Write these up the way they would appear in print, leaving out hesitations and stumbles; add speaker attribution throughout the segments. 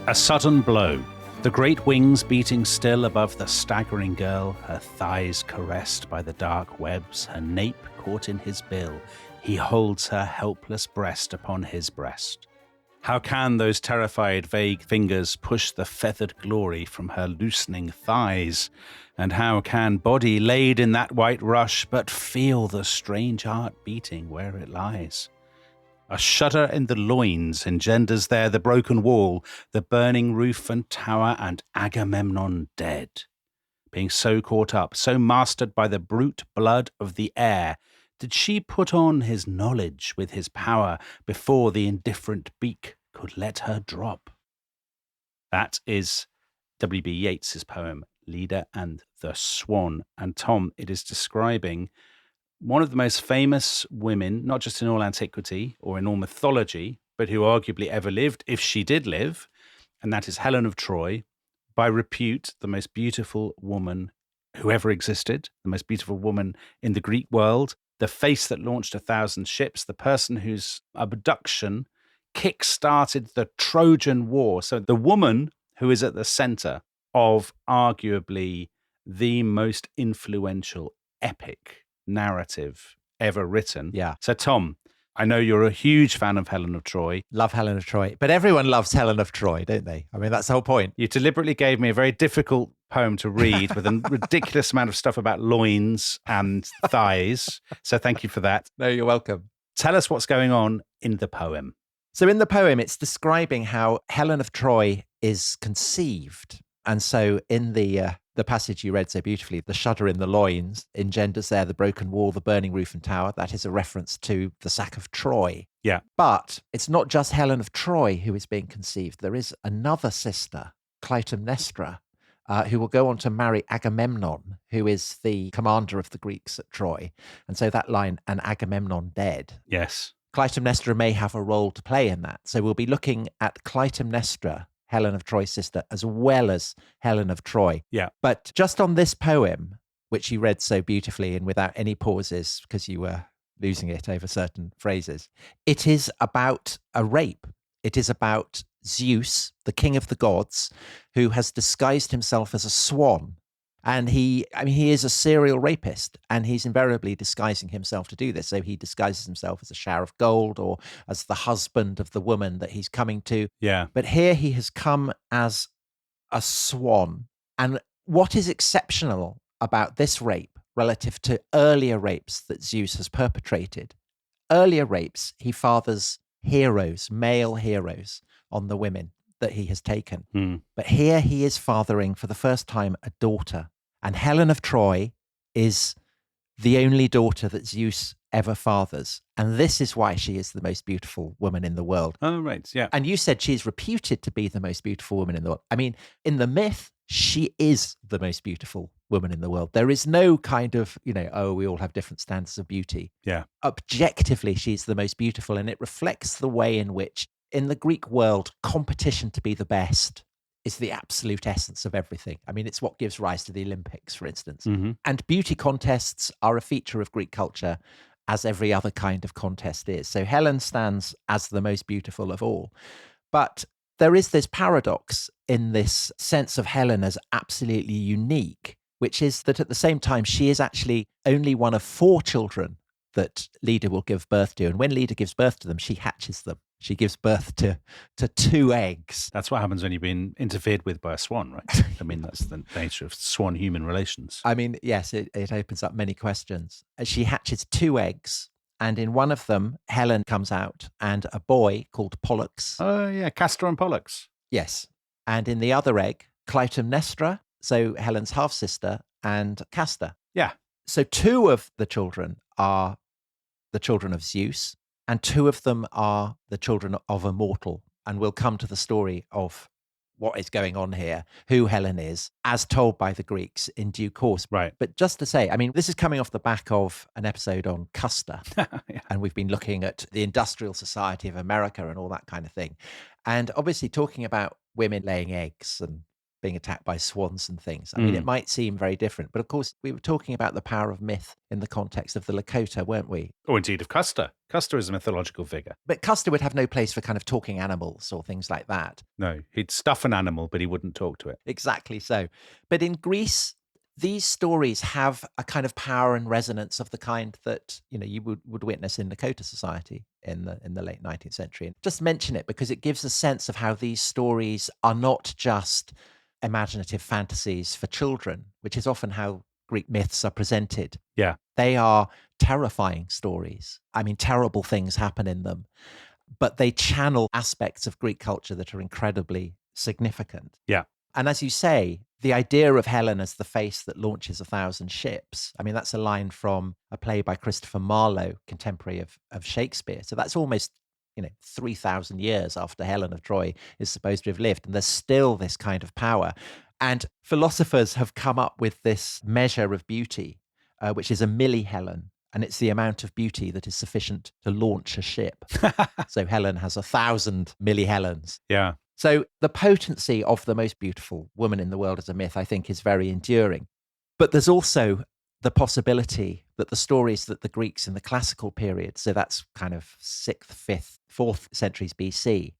Speaker 1: A sudden blow. The great wings beating still above the staggering girl, her thighs caressed by the dark webs, her nape caught in his bill. He holds her helpless breast upon his breast. How can those terrified, vague fingers push the feathered glory from her loosening thighs? And how can body laid in that white rush but feel the strange heart beating where it lies? A shudder in the loins engenders there the broken wall, the burning roof and tower, and Agamemnon dead. Being so caught up, so mastered by the brute blood of the air, did she put on his knowledge with his power before the indifferent beak could let her drop? That is W.B. Yeats's poem, Leda and the Swan. And Tom, it is describing one of the most famous women, not just in all antiquity or in all mythology, but who arguably ever lived, if she did live, and that is Helen of Troy, by repute, the most beautiful woman who ever existed, the most beautiful woman in the Greek world, the face that launched 1,000 ships, the person whose abduction kick-started the Trojan Wars. So the woman who is at the center of arguably the most influential epic narrative ever written.
Speaker 2: Yeah.
Speaker 1: So Tom, I know you're a huge fan of Helen of Troy.
Speaker 2: Love Helen of Troy. But everyone loves Helen of Troy, don't they? I mean, that's the whole point.
Speaker 1: You deliberately gave me a very difficult poem to read with a ridiculous amount of stuff about loins and thighs. So thank you for that.
Speaker 2: No, you're welcome.
Speaker 1: Tell us what's going on in the poem.
Speaker 2: So in the poem, it's describing how Helen of Troy is conceived. And so in the passage you read so beautifully, the shudder in the loins engenders there the broken wall, the burning roof and tower. That is a reference to the sack of Troy.
Speaker 1: Yeah.
Speaker 2: But it's not just Helen of Troy who is being conceived. There is another sister, Clytemnestra, who will go on to marry Agamemnon, who is the commander of the Greeks at Troy. And so that line, and Agamemnon dead.
Speaker 1: Yes.
Speaker 2: Clytemnestra may have a role to play in that. So we'll be looking at Clytemnestra, Helen of Troy's sister, as well as Helen of Troy.
Speaker 1: Yeah.
Speaker 2: But just on this poem, which you read so beautifully and without any pauses because you were losing it over certain phrases, it is about a rape. It is about Zeus, the king of the gods, who has disguised himself as a swan. And he is a serial rapist, and he's invariably disguising himself to do this. So he disguises himself as a shower of gold or as the husband of the woman that he's coming to.
Speaker 1: Yeah.
Speaker 2: But here he has come as a swan. And what is exceptional about this rape relative to earlier rapes that Zeus has perpetrated? Earlier rapes, he fathers heroes, male heroes, on the women that he has taken. But here he is fathering for the first time a daughter. And Helen of Troy is the only daughter that Zeus ever fathers. And this is why she is the most beautiful woman in the world.
Speaker 1: Oh, right. Yeah.
Speaker 2: And you said she's reputed to be the most beautiful woman in the world. I mean, in the myth, she is the most beautiful woman in the world. There is no kind of, we all have different standards of beauty.
Speaker 1: Yeah.
Speaker 2: Objectively, she's the most beautiful. And it reflects the way in which, in the Greek world, competition to be the best is the absolute essence of everything. I mean, it's what gives rise to the Olympics, for instance.
Speaker 1: Mm-hmm.
Speaker 2: And beauty contests are a feature of Greek culture, as every other kind of contest is. So Helen stands as the most beautiful of all. But there is this paradox in this sense of Helen as absolutely unique, which is that at the same time, she is actually only one of 4 children that Leda will give birth to. And when Leda gives birth to them, she hatches them. She gives birth to 2 eggs.
Speaker 1: That's what happens when you've been interfered with by a swan, right? I mean, that's the nature of swan-human relations.
Speaker 2: I mean, yes, it opens up many questions. She hatches 2 eggs, and in one of them, Helen comes out, and a boy called Pollux.
Speaker 1: Oh, yeah, Castor and Pollux.
Speaker 2: Yes. And in the other egg, Clytemnestra, so Helen's half-sister, and Castor.
Speaker 1: Yeah.
Speaker 2: So 2 of the children are the children of Zeus, and 2 of them are the children of a mortal. And we'll come to the story of what is going on here, who Helen is, as told by the Greeks in due course.
Speaker 1: Right.
Speaker 2: But just to say, I mean, this is coming off the back of an episode on Custer.
Speaker 1: Yeah.
Speaker 2: And we've been looking at the industrial society of America and all that kind of thing. And obviously talking about women laying eggs and being attacked by swans and things. I mean, it
Speaker 1: Mm.
Speaker 2: might seem very different, but of course, we were talking about the power of myth in the context of the Lakota, weren't we?
Speaker 1: Or indeed of Custer. Custer is a mythological figure.
Speaker 2: But Custer would have no place for kind of talking animals or things like that.
Speaker 1: No, he'd stuff an animal, but he wouldn't talk to it.
Speaker 2: Exactly so. But in Greece, these stories have a kind of power and resonance of the kind that you would witness in Lakota society in the late 19th century. And just mention it because it gives a sense of how these stories are not just imaginative fantasies for children, which is often how Greek myths are presented.
Speaker 1: Yeah.
Speaker 2: They are terrifying stories. I mean, terrible things happen in them, but they channel aspects of Greek culture that are incredibly significant.
Speaker 1: Yeah.
Speaker 2: And as you say, the idea of Helen as the face that launches 1,000 ships, I mean, that's a line from a play by Christopher Marlowe, contemporary of Shakespeare. So that's almost, 3,000 years after Helen of Troy is supposed to have lived. And there's still this kind of power. And philosophers have come up with this measure of beauty, which is a millihelen. And it's the amount of beauty that is sufficient to launch a ship. So Helen has 1,000 millihelens.
Speaker 1: Yeah.
Speaker 2: So the potency of the most beautiful woman in the world as a myth, I think, is very enduring. But there's also the possibility that the stories that the Greeks in the classical period, so that's kind of 6th, 5th, 4th centuries BC,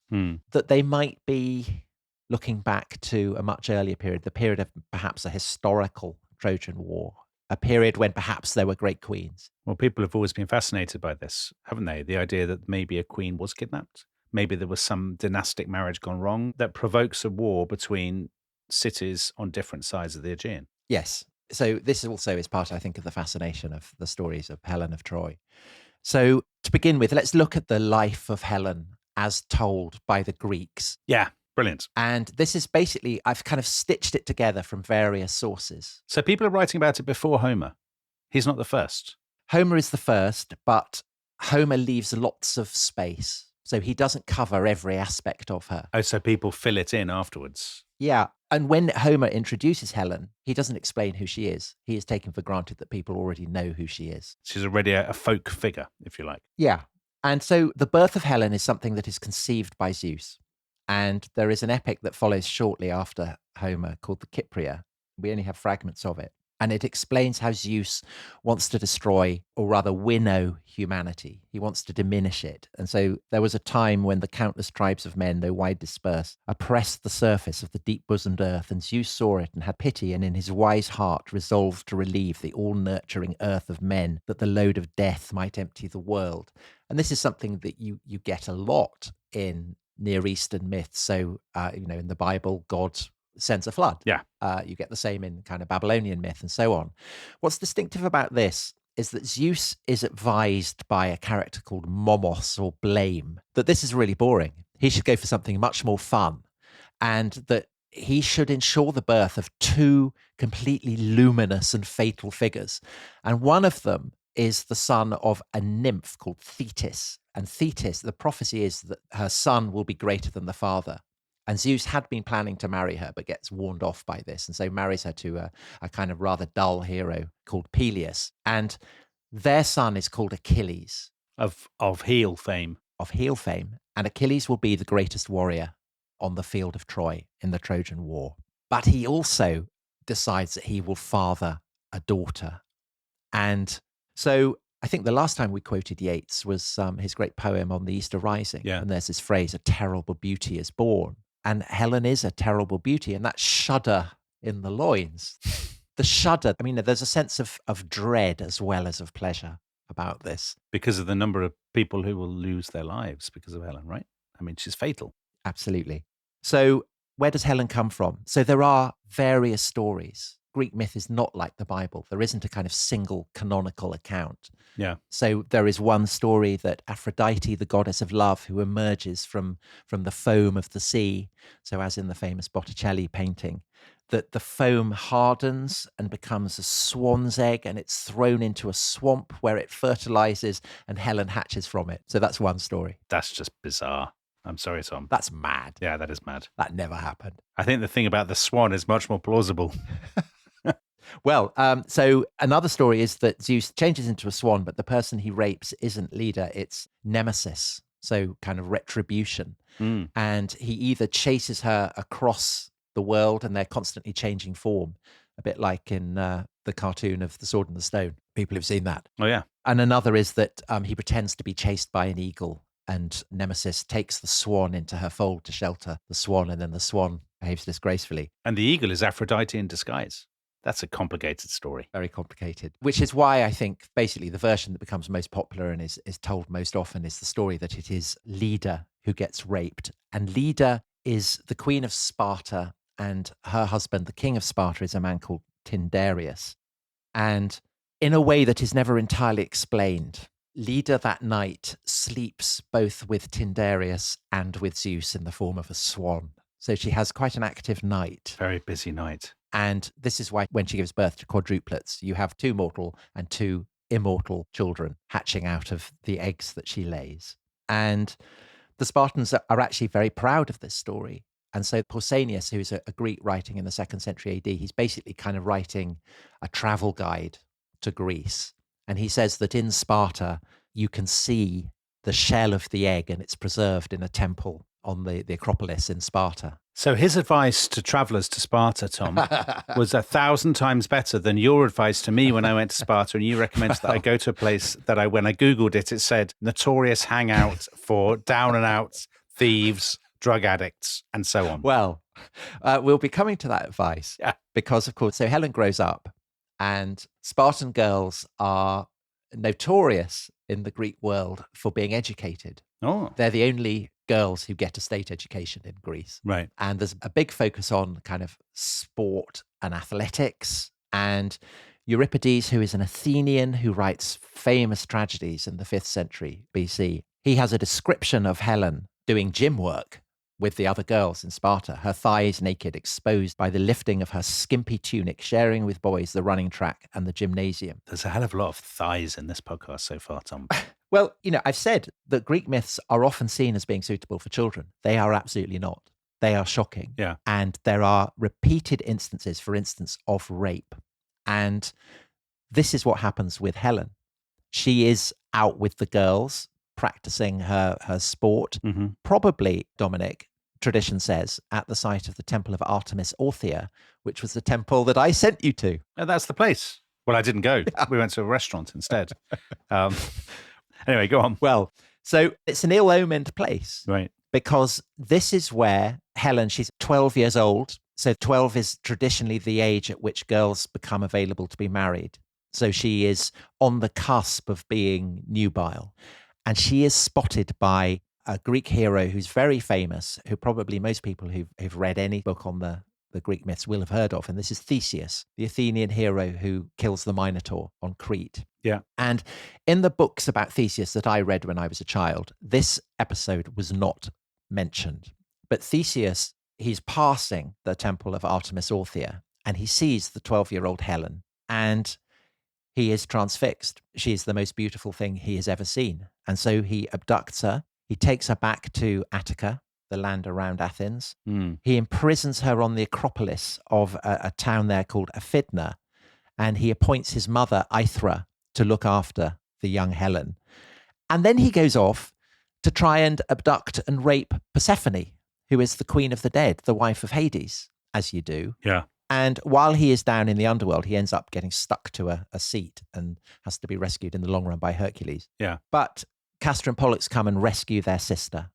Speaker 2: that they might be looking back to a much earlier period, the period of perhaps a historical Trojan War, a period when perhaps there were great queens.
Speaker 1: Well, people have always been fascinated by this, haven't they? The idea that maybe a queen was kidnapped. Maybe there was some dynastic marriage gone wrong that provokes a war between cities on different sides of the Aegean.
Speaker 2: Yes. So this also is part, I think, of the fascination of the stories of Helen of Troy. So to begin with, let's look at the life of Helen as told by the Greeks.
Speaker 1: Yeah, brilliant.
Speaker 2: And this is basically, I've kind of stitched it together from various sources.
Speaker 1: So people are writing about it before Homer. He's not the first.
Speaker 2: Homer is the first, but Homer leaves lots of space. So he doesn't cover every aspect of her.
Speaker 1: Oh, so people fill it in afterwards.
Speaker 2: Yeah. And when Homer introduces Helen, he doesn't explain who she is. He is taken for granted that people already know who she is.
Speaker 1: She's already a folk figure, if you like.
Speaker 2: Yeah. And so the birth of Helen is something that is conceived by Zeus. And there is an epic that follows shortly after Homer called the Kypria. We only have fragments of it. And it explains how Zeus wants to destroy, or rather winnow, humanity. He wants to diminish it. And so there was a time when the countless tribes of men, though wide dispersed, oppressed the surface of the deep-bosomed earth, and Zeus saw it and had pity, and in his wise heart resolved to relieve the all-nurturing earth of men, that the load of death might empty the world. And this is something that you get a lot in Near Eastern myths. So, in the Bible, God sends a flood.
Speaker 1: Yeah.
Speaker 2: You get the same in kind of Babylonian myth and so on. What's distinctive about this is that Zeus is advised by a character called Momos, or Blame, that this is really boring. He should go for something much more fun, and that he should ensure the birth of two completely luminous and fatal figures. And one of them is the son of a nymph called Thetis. And Thetis, the prophecy is that her son will be greater than the father. And Zeus had been planning to marry her, but gets warned off by this, and so marries her to a kind of rather dull hero called Peleus. And their son is called Achilles.
Speaker 1: Of heel fame.
Speaker 2: Of heel fame. And Achilles will be the greatest warrior on the field of Troy in the Trojan War. But he also decides that he will father a daughter. And so I think the last time we quoted Yeats was his great poem on the Easter Rising.
Speaker 1: Yeah.
Speaker 2: And there's this phrase, "A terrible beauty is born." And Helen is a terrible beauty, and that shudder in the loins, the shudder. I mean, there's a sense of dread as well as of pleasure about this.
Speaker 1: Because of the number of people who will lose their lives because of Helen, right? I mean, she's fatal.
Speaker 2: Absolutely. So where does Helen come from? So there are various stories. Greek myth is not like the Bible. There isn't a kind of single canonical account.
Speaker 1: Yeah.
Speaker 2: So there is one story that Aphrodite, the goddess of love, who emerges from the foam of the sea, so as in the famous Botticelli painting, that the foam hardens and becomes a swan's egg, and it's thrown into a swamp where it fertilizes, and Helen hatches from it. So that's one story.
Speaker 1: That's just bizarre. I'm sorry, Tom.
Speaker 2: That's mad.
Speaker 1: Yeah, that is mad.
Speaker 2: That never happened.
Speaker 1: I think the thing about the swan is much more plausible.
Speaker 2: Well, so another story is that Zeus changes into a swan, but the person he rapes isn't Leda, it's Nemesis. So kind of retribution. And he either chases her across the world, and they're constantly changing form, a bit like in the cartoon of The Sword and the Stone. People have seen that.
Speaker 1: Oh, yeah.
Speaker 2: And another is that he pretends to be chased by an eagle, and Nemesis takes the swan into her fold to shelter the swan, and then the swan behaves disgracefully.
Speaker 1: And the eagle is Aphrodite in disguise. That's a complicated story.
Speaker 2: Very complicated, which is why I think basically the version that becomes most popular and is told most often is the story that it is Leda who gets raped. And Leda is the queen of Sparta, and her husband, the king of Sparta, is a man called Tyndareus. And in a way that is never entirely explained, Leda that night sleeps both with Tyndareus and with Zeus in the form of a swan. So she has quite an active night.
Speaker 1: Very busy night.
Speaker 2: And this is why when she gives birth to quadruplets, you have 2 mortal and 2 immortal children hatching out of the eggs that she lays. And the Spartans are actually very proud of this story. And so Pausanias, who's a Greek writing in the 2nd century AD, he's basically kind of writing a travel guide to Greece. And he says that in Sparta, you can see the shell of the egg, and it's preserved in a temple on the Acropolis in Sparta.
Speaker 1: So his advice to travellers to Sparta, Tom, was 1,000 times better than your advice to me when I went to Sparta, and you recommended that I go to a place that when I Googled it, it said notorious hangout for down and out thieves, drug addicts, and so on.
Speaker 2: Well, we'll be coming to that advice because, of course, so Helen grows up, and Spartan girls are notorious in the Greek world for being educated.
Speaker 1: Oh.
Speaker 2: They're the only girls who get a state education in Greece.
Speaker 1: Right.
Speaker 2: And there's a big focus on kind of sport and athletics. And Euripides, who is an Athenian who writes famous tragedies in the 5th century BC, he has a description of Helen doing gym work with the other girls in Sparta, her thighs naked, exposed by the lifting of her skimpy tunic, sharing with boys the running track and the gymnasium.
Speaker 1: There's a hell of a lot of thighs in this podcast so far, Tom.
Speaker 2: Well, I've said that Greek myths are often seen as being suitable for children. They are absolutely not. They are shocking.
Speaker 1: Yeah.
Speaker 2: And there are repeated instances, for instance, of rape. And this is what happens with Helen. She is out with the girls, practicing her sport.
Speaker 1: Mm-hmm.
Speaker 2: Probably, Dominic, tradition says, at the site of the temple of Artemis Orthia, which was the temple that I sent you to.
Speaker 1: Oh, that's the place. Well, I didn't go. Yeah. We went to a restaurant instead. Anyway, go on.
Speaker 2: Well, so it's an ill-omened place.
Speaker 1: Right.
Speaker 2: Because this is where Helen, she's 12 years old. So 12 is traditionally the age at which girls become available to be married. So she is on the cusp of being nubile. And she is spotted by a Greek hero who's very famous, who probably most people who've read any book on the Greek myths will have heard of. And this is Theseus, the Athenian hero who kills the Minotaur on Crete.
Speaker 1: Yeah.
Speaker 2: And in the books about Theseus that I read when I was a child, this episode was not mentioned. But Theseus, he's passing the temple of Artemis Orthia, and he sees the 12-year-old Helen, and he is transfixed. She is the most beautiful thing he has ever seen. And so he abducts her. He takes her back to Attica, the land around Athens.
Speaker 1: Mm.
Speaker 2: He imprisons her on the Acropolis of a town there called Aphidna, and he appoints his mother, Aithra, to look after the young Helen. And then he goes off to try and abduct and rape Persephone, who is the queen of the dead, the wife of Hades, as you do.
Speaker 1: Yeah.
Speaker 2: And while he is down in the underworld, he ends up getting stuck to a seat and has to be rescued in the long run by Hercules.
Speaker 1: Yeah.
Speaker 2: But Castor and Pollux come and rescue their sister,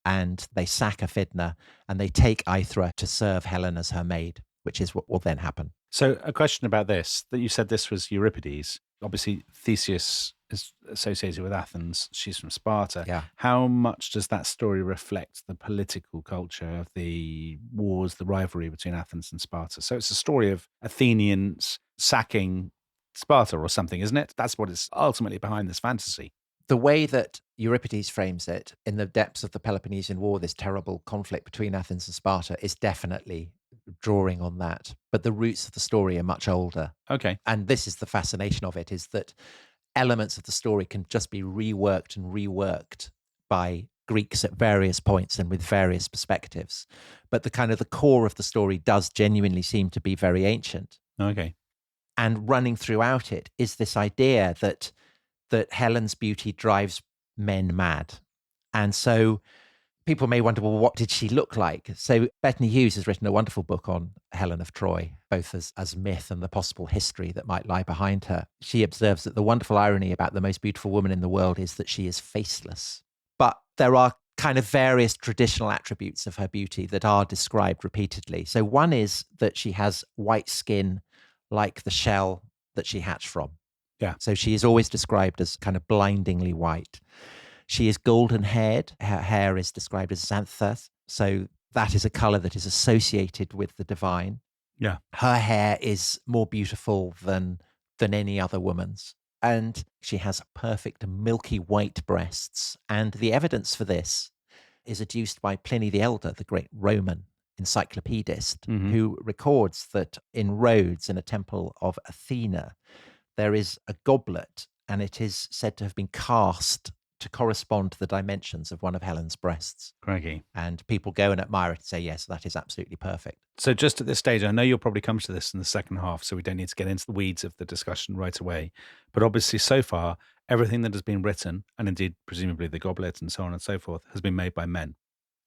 Speaker 2: and they sack Aphidna, and they take Aithra to serve Helen as her maid, which is what will then happen.
Speaker 1: So a question about this, that you said this was Euripides. Obviously, Theseus is associated with Athens. She's from Sparta.
Speaker 2: Yeah.
Speaker 1: How much does that story reflect the political culture of the wars, the rivalry between Athens and Sparta? So it's a story of Athenians sacking Sparta or something, isn't it? That's what is ultimately behind this fantasy.
Speaker 2: The way that Euripides frames it, in the depths of the Peloponnesian War, this terrible conflict between Athens and Sparta, is definitely drawing on that. But the roots of the story are much older.
Speaker 1: Okay.
Speaker 2: And this is the fascination of it, is that elements of the story can just be reworked and reworked by Greeks at various points and with various perspectives. But the kind of the core of the story does genuinely seem to be very ancient.
Speaker 1: Okay.
Speaker 2: And running throughout it is this idea that Helen's beauty drives men mad. And so people may wonder, well, what did she look like? So Bethany Hughes has written a wonderful book on Helen of Troy, both as myth and the possible history that might lie behind her. She observes that the wonderful irony about the most beautiful woman in the world is that she is faceless. But there are kind of various traditional attributes of her beauty that are described repeatedly. So one is that she has white skin like the shell that she hatched from.
Speaker 1: Yeah.
Speaker 2: So she is always described as kind of blindingly white. She is golden haired. Her hair is described as xanthous. So that is a color that is associated with the divine.
Speaker 1: Yeah.
Speaker 2: Her hair is more beautiful than any other woman's. And she has perfect milky white breasts. And the evidence for this is adduced by Pliny the Elder, the great Roman encyclopedist, who records that in Rhodes, in a temple of Athena, there is a goblet, and it is said to have been cast to correspond to the dimensions of one of Helen's breasts.
Speaker 1: Craigie.
Speaker 2: And people go and admire it and say, yes, that is absolutely perfect.
Speaker 1: So just at this stage, I know you'll probably come to this in the second half, so we don't need to get into the weeds of the discussion right away. But obviously, so far, everything that has been written, and indeed, presumably the goblet and so on and so forth, has been made by men.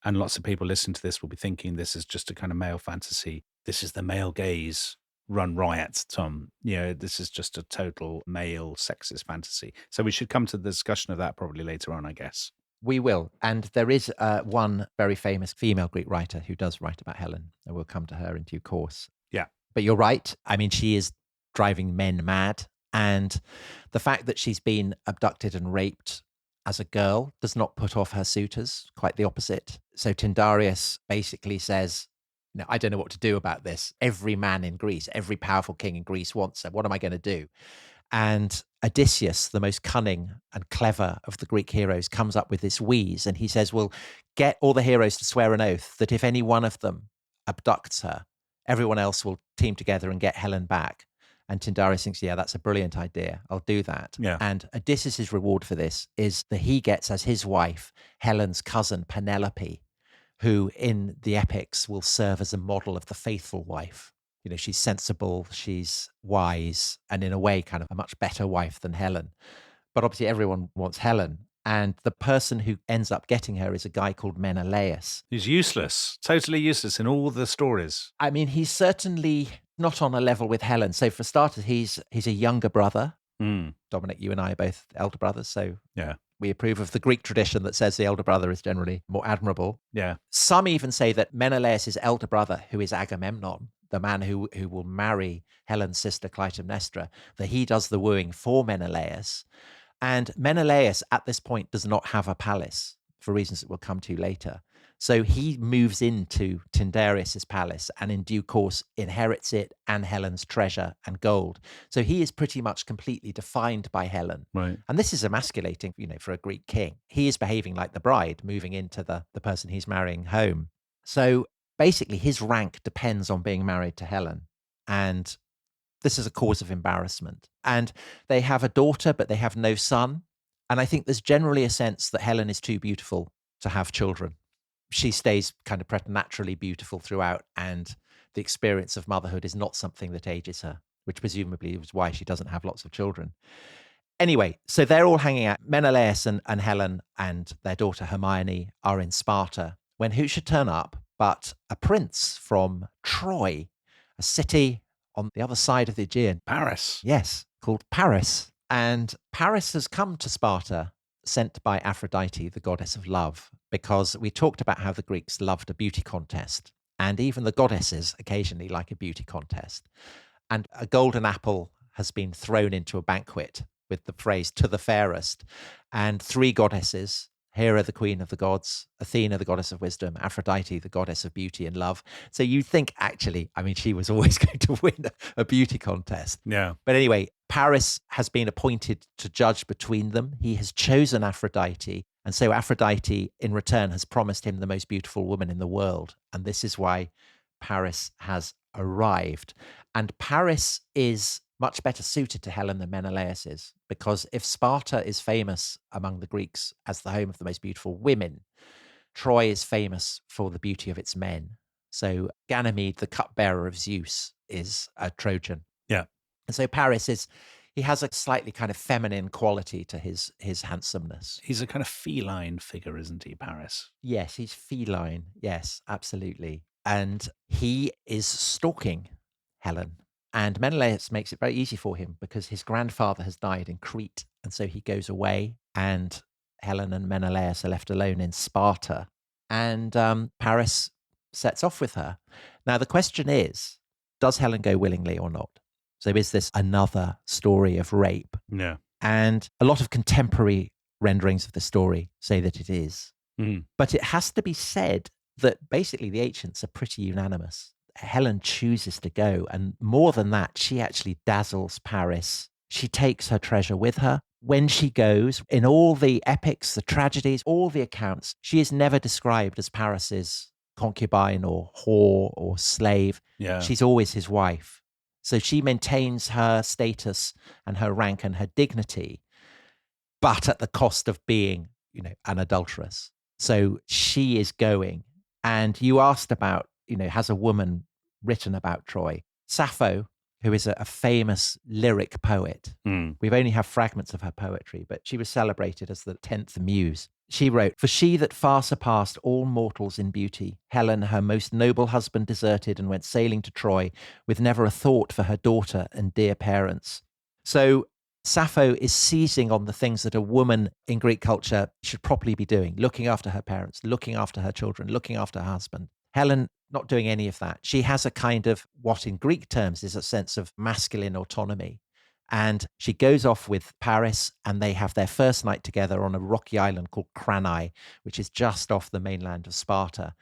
Speaker 1: And lots of people listening to this will be thinking this is just a kind of male fantasy. This is the male gaze run riot, Tom. You know, this is just a total male sexist fantasy. So we should come to the discussion of that probably later on, I guess.
Speaker 2: We will. And there is one very famous female Greek writer who does write about Helen, and we'll come to her in due course.
Speaker 1: Yeah.
Speaker 2: But you're right. I mean, she is driving men mad. And the fact that she's been abducted and raped as a girl does not put off her suitors, quite the opposite. So Tyndareus basically says, no, I don't know what to do about this. Every man in Greece, every powerful king in Greece wants her. What am I going to do? And Odysseus, the most cunning and clever of the Greek heroes, comes up with this wheeze. And he says, well, get all the heroes to swear an oath that if any one of them abducts her, everyone else will team together and get Helen back. And Tyndareus thinks, yeah, that's a brilliant idea. I'll do that.
Speaker 1: Yeah.
Speaker 2: And Odysseus' reward for this is that he gets as his wife Helen's cousin Penelope, who in the epics will serve as a model of the faithful wife. You know, she's sensible, she's wise, and in a way, kind of a much better wife than Helen. But obviously, everyone wants Helen. And the person who ends up getting her is a guy called Menelaus.
Speaker 1: He's useless, totally useless in all the stories.
Speaker 2: I mean, he's certainly not on a level with Helen. So for starters, he's a younger brother. Dominic, you and I are both elder brothers. So
Speaker 1: yeah,
Speaker 2: we approve of the Greek tradition that says the elder brother is generally more admirable.
Speaker 1: Yeah.
Speaker 2: Some even say that Menelaus' elder brother, who is Agamemnon, the man who will marry Helen's sister Clytemnestra, that he does the wooing for Menelaus. And Menelaus at this point does not have a palace for reasons that we'll come to later. So he moves into Tyndareus' palace and in due course inherits it and Helen's treasure and gold. So he is pretty much completely defined by Helen.
Speaker 1: Right.
Speaker 2: And this is emasculating, you know, for a Greek king. He is behaving like the bride, moving into the person he's marrying home. So basically his rank depends on being married to Helen. And this is a cause of embarrassment. And they have a daughter, but they have no son. And I think there's generally a sense that Helen is too beautiful to have children. She stays kind of preternaturally beautiful throughout, and the experience of motherhood is not something that ages her, which presumably is why she doesn't have lots of children. Anyway, so they're all hanging out. Menelaus and Helen and their daughter Hermione are in Sparta when who should turn up but a prince from Troy, a city on the other side of the Aegean.
Speaker 1: Paris.
Speaker 2: Yes, called Paris. And Paris has come to Sparta, sent by Aphrodite, the goddess of love, because we talked about how the Greeks loved a beauty contest, and even the goddesses occasionally like a beauty contest. And a golden apple has been thrown into a banquet with the phrase "to the fairest," and three goddesses, Hera, the queen of the gods, Athena, the goddess of wisdom, Aphrodite, the goddess of beauty and love. So you think, actually, I mean, she was always going to win a beauty contest.
Speaker 1: Yeah.
Speaker 2: But anyway, Paris has been appointed to judge between them. He has chosen Aphrodite. And so Aphrodite, in return, has promised him the most beautiful woman in the world. And this is why Paris has arrived. And Paris is much better suited to Helen than Menelaus is, because if Sparta is famous among the Greeks as the home of the most beautiful women, Troy is famous for the beauty of its men. So Ganymede, the cupbearer of Zeus, is a Trojan.
Speaker 1: Yeah.
Speaker 2: And so Paris is He has a slightly kind of feminine quality to his handsomeness.
Speaker 1: He's a kind of feline figure, isn't he, Paris?
Speaker 2: Yes, he's feline. Yes, absolutely. And he is stalking Helen. And Menelaus makes it very easy for him because his grandfather has died in Crete. And so he goes away, and Helen and Menelaus are left alone in Sparta. And Paris sets off with her. Now, the question is, does Helen go willingly or not? So is this another story of rape?
Speaker 1: Yeah.
Speaker 2: And a lot of contemporary renderings of the story say that it is.
Speaker 1: Mm.
Speaker 2: But it has to be said that basically the ancients are pretty unanimous. Helen chooses to go. And more than that, she actually dazzles Paris. She takes her treasure with her. When she goes, in all the epics, the tragedies, all the accounts, she is never described as Paris's concubine or whore or slave.
Speaker 1: Yeah.
Speaker 2: She's always his wife. So she maintains her status and her rank and her dignity, but at the cost of being, an adulteress. So she is going. And you asked about, has a woman written about Troy? Sappho, who is a famous lyric poet. We've only have fragments of her poetry, but she was celebrated as the 10th muse. She wrote, "For she that far surpassed all mortals in beauty, Helen her most noble husband deserted and went sailing to Troy with never a thought for her daughter and dear parents." So Sappho is seizing on the things that a woman in Greek culture should properly be doing, looking after her parents, looking after her children, looking after her husband. Helen not doing any of that. She has a kind of what in Greek terms is a sense of masculine autonomy. And she goes off with Paris, and they have their first night together on a rocky island called Cranae, which is just off the mainland of Sparta.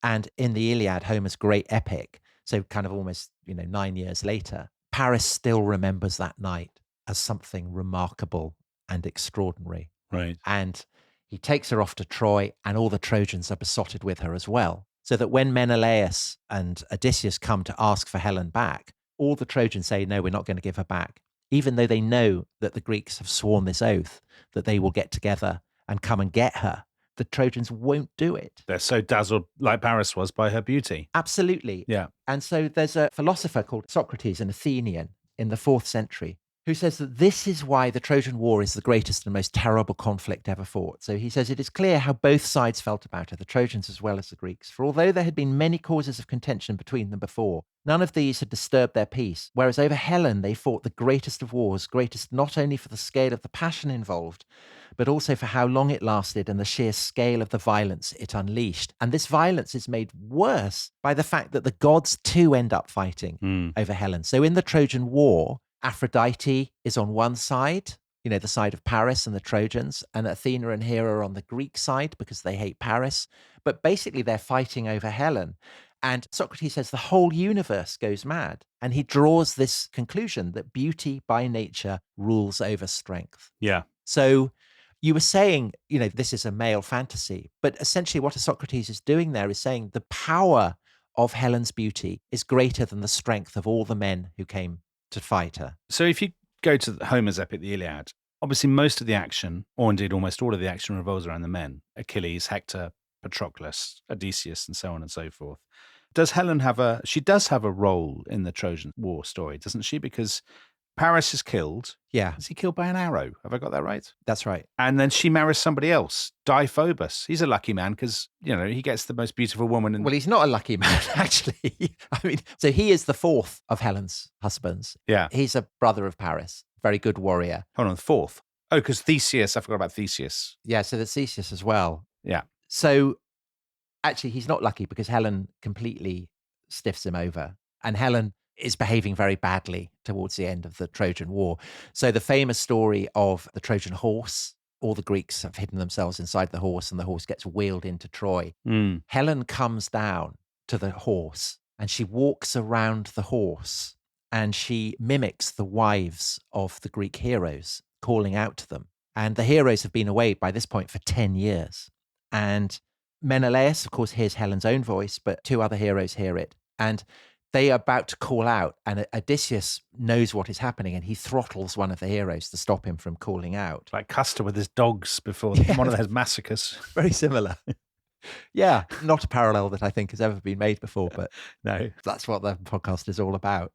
Speaker 2: And in the Iliad, Homer's great epic, so kind of almost 9 years later, Paris still remembers that night as something remarkable and extraordinary.
Speaker 1: Right.
Speaker 2: And he takes her off to Troy, and all the Trojans are besotted with her as well. So that when Menelaus and Odysseus come to ask for Helen back, all the Trojans say, no, we're not going to give her back, even though they know that the Greeks have sworn this oath that they will get together and come and get her. The Trojans won't do it.
Speaker 1: They're so dazzled, like Paris was, by her beauty.
Speaker 2: Absolutely.
Speaker 1: Yeah.
Speaker 2: And so there's a philosopher called Socrates, an Athenian in the 4th century, who says that this is why the Trojan War is the greatest and most terrible conflict ever fought. So he says it is clear how both sides felt about her, the Trojans as well as the Greeks. For although there had been many causes of contention between them before, none of these had disturbed their peace, whereas over Helen they fought the greatest of wars, greatest not only for the scale of the passion involved, but also for how long it lasted and the sheer scale of the violence it unleashed. And this violence is made worse by the fact that the gods too end up fighting over Helen. So in the Trojan War, Aphrodite is on one side, the side of Paris and the Trojans, and Athena and Hera are on the Greek side because they hate Paris. But basically they're fighting over Helen. And Socrates says the whole universe goes mad. And he draws this conclusion that beauty by nature rules over strength.
Speaker 1: Yeah.
Speaker 2: So you were saying, this is a male fantasy, but essentially what Socrates is doing there is saying the power of Helen's beauty is greater than the strength of all the men who came to fight her.
Speaker 1: So if you go to Homer's epic, the Iliad, obviously most of the action, or indeed almost all of the action, revolves around the men. Achilles, Hector, Patroclus, Odysseus, and so on and so forth. Does Helen she does have a role in the Trojan War story, doesn't she? Because Paris is killed.
Speaker 2: Yeah.
Speaker 1: Is he killed by an arrow? Have I got that right?
Speaker 2: That's right.
Speaker 1: And then she marries somebody else, Deiphobus. He's a lucky man because, he gets the most beautiful woman.
Speaker 2: Well, he's not a lucky man, actually. So he is the 4th of Helen's husbands.
Speaker 1: Yeah.
Speaker 2: He's a brother of Paris, very good warrior.
Speaker 1: Hold on, 4th. Oh, because Theseus, I forgot about Theseus.
Speaker 2: Yeah, so there's Theseus as well.
Speaker 1: Yeah.
Speaker 2: So actually, he's not lucky because Helen completely stiffs him over. And Helen is behaving very badly towards the end of the Trojan War. So the famous story of the Trojan horse, all the Greeks have hidden themselves inside the horse and the horse gets wheeled into Troy. Helen comes down to the horse and she walks around the horse and she mimics the wives of the Greek heroes, calling out to them. And the heroes have been away by this point for 10 years. And Menelaus, of course, hears Helen's own voice, but 2 other heroes hear it. And they are about to call out, and Odysseus knows what is happening, and he throttles one of the heroes to stop him from calling out.
Speaker 1: Like Custer with his dogs before one of those massacres.
Speaker 2: Very similar. Yeah, not a parallel that I think has ever been made before, but
Speaker 1: no,
Speaker 2: that's what the podcast is all about.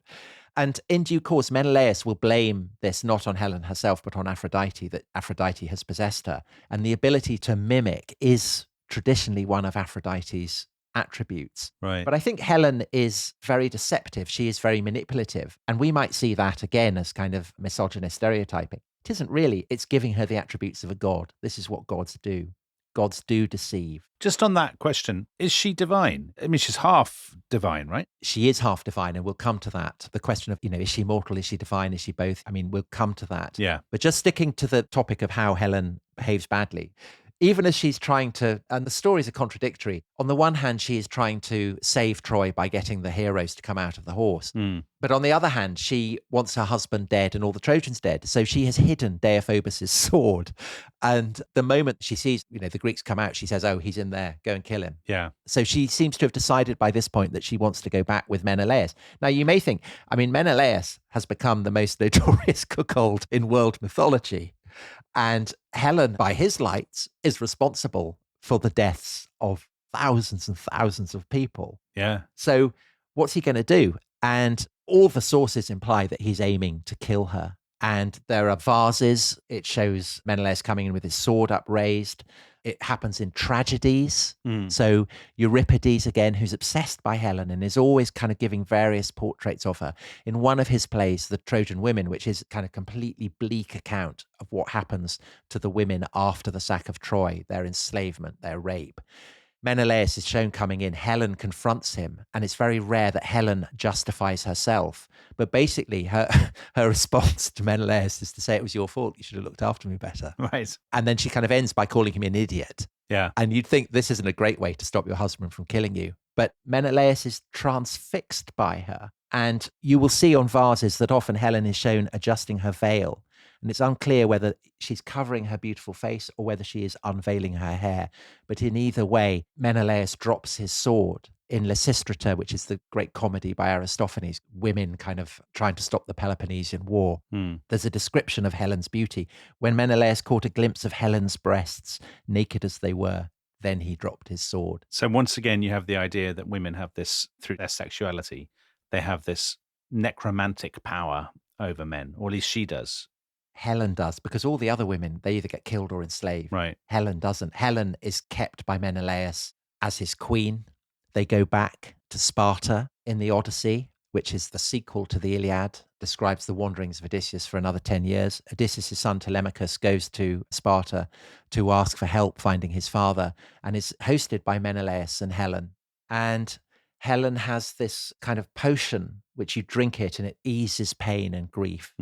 Speaker 2: And in due course, Menelaus will blame this not on Helen herself, but on Aphrodite, that Aphrodite has possessed her. And the ability to mimic is traditionally one of Aphrodite's attributes.
Speaker 1: Right.
Speaker 2: But I think Helen is very deceptive. She is very manipulative. And we might see that again as kind of misogynist stereotyping. It isn't really. It's giving her the attributes of a god. This is what gods do. Gods do deceive.
Speaker 1: Just on that question, is she divine? I mean, she's half divine, right?
Speaker 2: She is half divine, and we'll come to that. The question of, is she mortal? Is she divine? Is she both? I mean, we'll come to that.
Speaker 1: Yeah.
Speaker 2: But just sticking to the topic of how Helen behaves badly, even as she's trying to, and the stories are contradictory. On the one hand, she is trying to save Troy by getting the heroes to come out of the horse. But on the other hand, she wants her husband dead and all the Trojans dead. So she has hidden Deiphobus' sword. And the moment she sees, the Greeks come out, she says, oh, he's in there, go and kill him.
Speaker 1: Yeah.
Speaker 2: So she seems to have decided by this point that she wants to go back with Menelaus. Now, you may think, Menelaus has become the most notorious cuckold in world mythology. And Helen, by his lights, is responsible for the deaths of thousands and thousands of people.
Speaker 1: Yeah.
Speaker 2: So what's he going to do? And all the sources imply that he's aiming to kill her. And there are vases. It shows Menelaus coming in with his sword upraised. It happens in tragedies. So Euripides, again, who's obsessed by Helen and is always kind of giving various portraits of her. In one of his plays, The Trojan Women, which is kind of completely bleak account of what happens to the women after the sack of Troy, their enslavement, their rape. Menelaus is shown coming in. Helen confronts him, and it's very rare that Helen justifies herself. But basically, her response to Menelaus is to say, it was your fault. You should have looked after me better.
Speaker 1: Right.
Speaker 2: And then she kind of ends by calling him an idiot.
Speaker 1: Yeah.
Speaker 2: And you'd think this isn't a great way to stop your husband from killing you. But Menelaus is transfixed by her. And you will see on vases that often Helen is shown adjusting her veil. And it's unclear whether she's covering her beautiful face or whether she is unveiling her hair. But in either way, Menelaus drops his sword. In Lysistrata, which is the great comedy by Aristophanes, women kind of trying to stop the Peloponnesian War. There's a description of Helen's beauty. When Menelaus caught a glimpse of Helen's breasts, naked as they were, then he dropped his sword.
Speaker 1: So once again, you have the idea that women have this, through their sexuality, they have this necromantic power over men, or at least she does.
Speaker 2: Helen does, because all the other women, they either get killed or enslaved.
Speaker 1: Right.
Speaker 2: Helen doesn't. Helen is kept by Menelaus as his queen. They go back to Sparta in the Odyssey, which is the sequel to the Iliad, describes the wanderings of Odysseus for another 10 years. Odysseus' son Telemachus goes to Sparta to ask for help finding his father and is hosted by Menelaus and Helen. And Helen has this kind of potion, which you drink it and it eases pain and grief.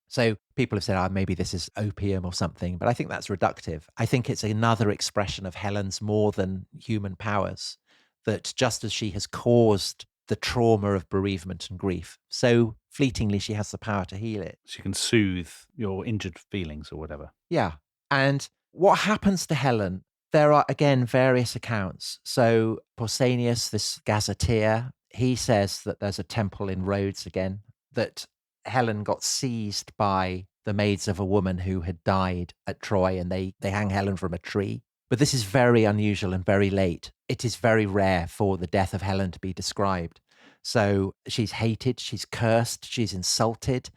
Speaker 2: So people have said, maybe this is opium or something, but I think that's reductive. I think it's another expression of Helen's more than human powers, that just as she has caused the trauma of bereavement and grief, so fleetingly she has the power to heal it.
Speaker 1: She can soothe your injured feelings or whatever.
Speaker 2: Yeah. And what happens to Helen? There are, again, various accounts. So Pausanias, this gazetteer, he says that there's a temple in Rhodes again, that Helen got seized by the maids of a woman who had died at Troy, and they hang Helen from a tree. But this is very unusual and very late. It is very rare for the death of Helen to be described. So she's hated, she's cursed, she's insulted.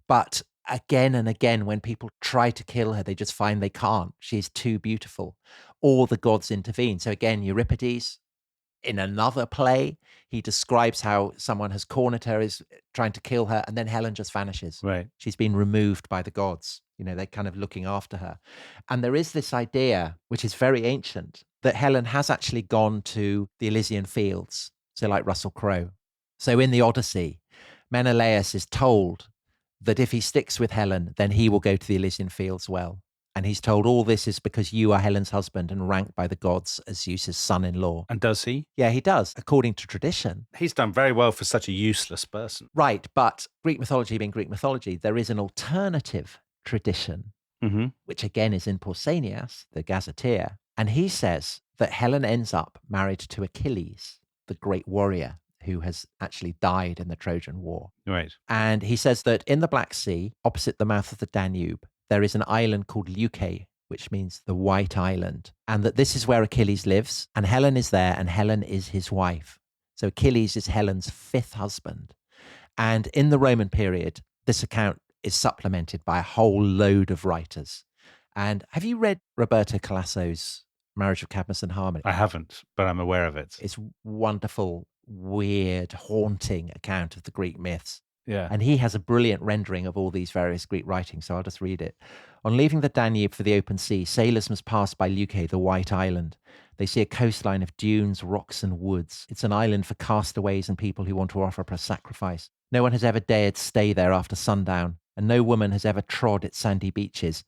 Speaker 2: But again and again, when people try to kill her, they just find they can't. She's too beautiful. All the gods intervene. So again, Euripides, in another play, he describes how someone has cornered her, is trying to kill her, and then Helen just vanishes.
Speaker 1: Right.
Speaker 2: She's been removed by the gods. They're kind of looking after her. And there is this idea, which is very ancient, that Helen has actually gone to the Elysian fields, so like Russell Crowe. So in the Odyssey, Menelaus is told that if he sticks with Helen, then he will go to the Elysian fields well. And he's told all this is because you are Helen's husband and ranked by the gods as Zeus's son-in-law.
Speaker 1: And does he?
Speaker 2: Yeah, he does, according to tradition.
Speaker 1: He's done very well for such a useless person.
Speaker 2: Right, but Greek mythology being Greek mythology, there is an alternative tradition, which again is in Pausanias, the gazetteer. And he says that Helen ends up married to Achilles, the great warrior who has actually died in the Trojan War.
Speaker 1: Right.
Speaker 2: And he says that in the Black Sea, opposite the mouth of the Danube, there is an island called Leuce, which means the White Island, and that this is where Achilles lives, and Helen is there, and Helen is his wife. So Achilles is Helen's fifth husband. And in the Roman period, this account is supplemented by a whole load of writers. And have you read Roberto Calasso's Marriage of Cadmus and Harmony?
Speaker 1: I haven't, but I'm aware of it.
Speaker 2: It's wonderful, weird, haunting account of the Greek myths.
Speaker 1: Yeah.
Speaker 2: And he has a brilliant rendering of all these various Greek writings, so I'll just read it. On leaving the Danube for the open sea, sailors must pass by Leuce, the White Island. They see a coastline of dunes, rocks, and woods. It's an island for castaways and people who want to offer up a sacrifice. No one has ever dared stay there after sundown, and no woman has ever trod its sandy beaches.